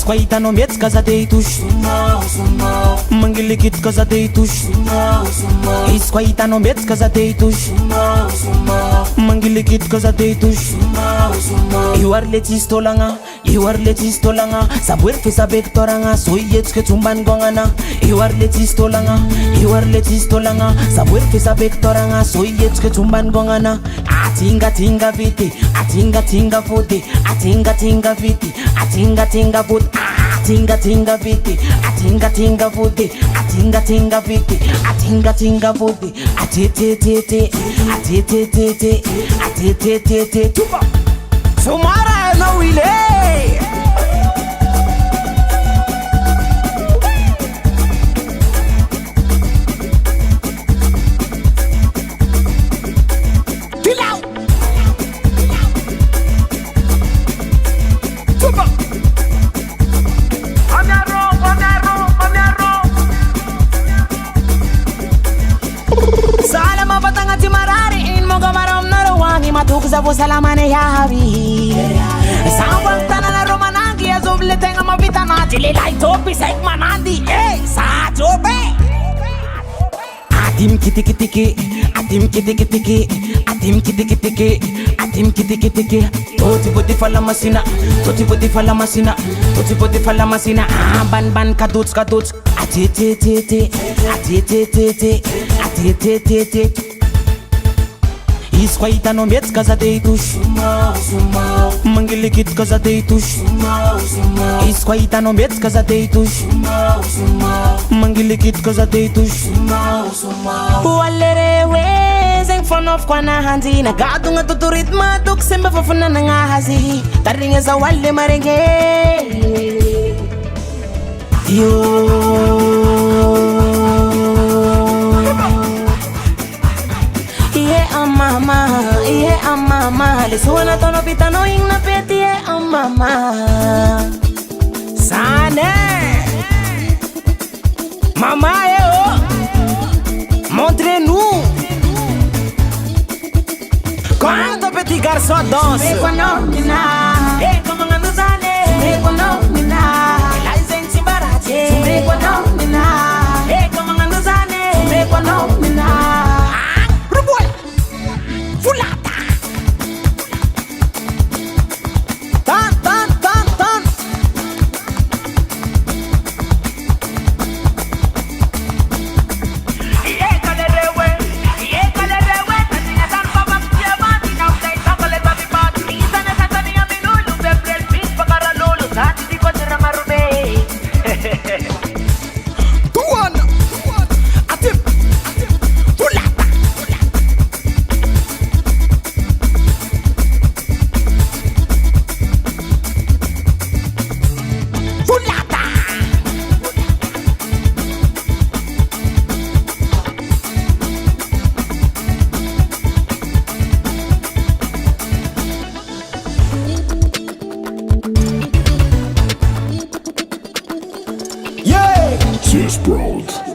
Isquaitano metes casadeitos, mangilikitiky casadeitos. Isquaitano metes casadeitos, mangilikitiky casadeitos. Io ary le tsisy tolagna, io ary le tsisy tolagna. Saboery fesabeky toragna, so ietsika tsombany gognana. Io ary le tsisy tolagna, io ary le tsisy tolagna. Saboery fesabeky toragna, so ietsika tsombany gognana. Atingatinga vity, atingatinga vody, atingatinga vity, atingatinga vody. Atingatinga vity, atingatinga vody, atingatinga vity, atingatinga vody. Atitititi, atitititi, atitititi. Tupa Sumara no ile. Zavo salamane yavi Sambang tanana romanangi Azovle tenga mavitanati Le lai topi sek manandi Sa jobe Atim kitikitiki Atim kitikitiki Atim kitikitiki Atim kitikitiki Toti poti fala masina Toti poti fala masina Toti poti fala masina Ban ban kaduts kaduts Atitititi Atitititi Atitititi Isquaitano metes casadeitos, mangilikitiky casadeitos. Isquaitano metes casadeitos, mangilikitiky casadeitos. Walerewe zeng fonof kwa na hanzi Nagado nga tuturitma tuk semba fafuna na nga hazi Taringa za wale marenge Yo mama, le suena tono pitano in na peti mama. Sane, mama montre-nous quando petit garçon danse. Como nganu zane, la isensi baraje. Como nganu zane, Yes, bro.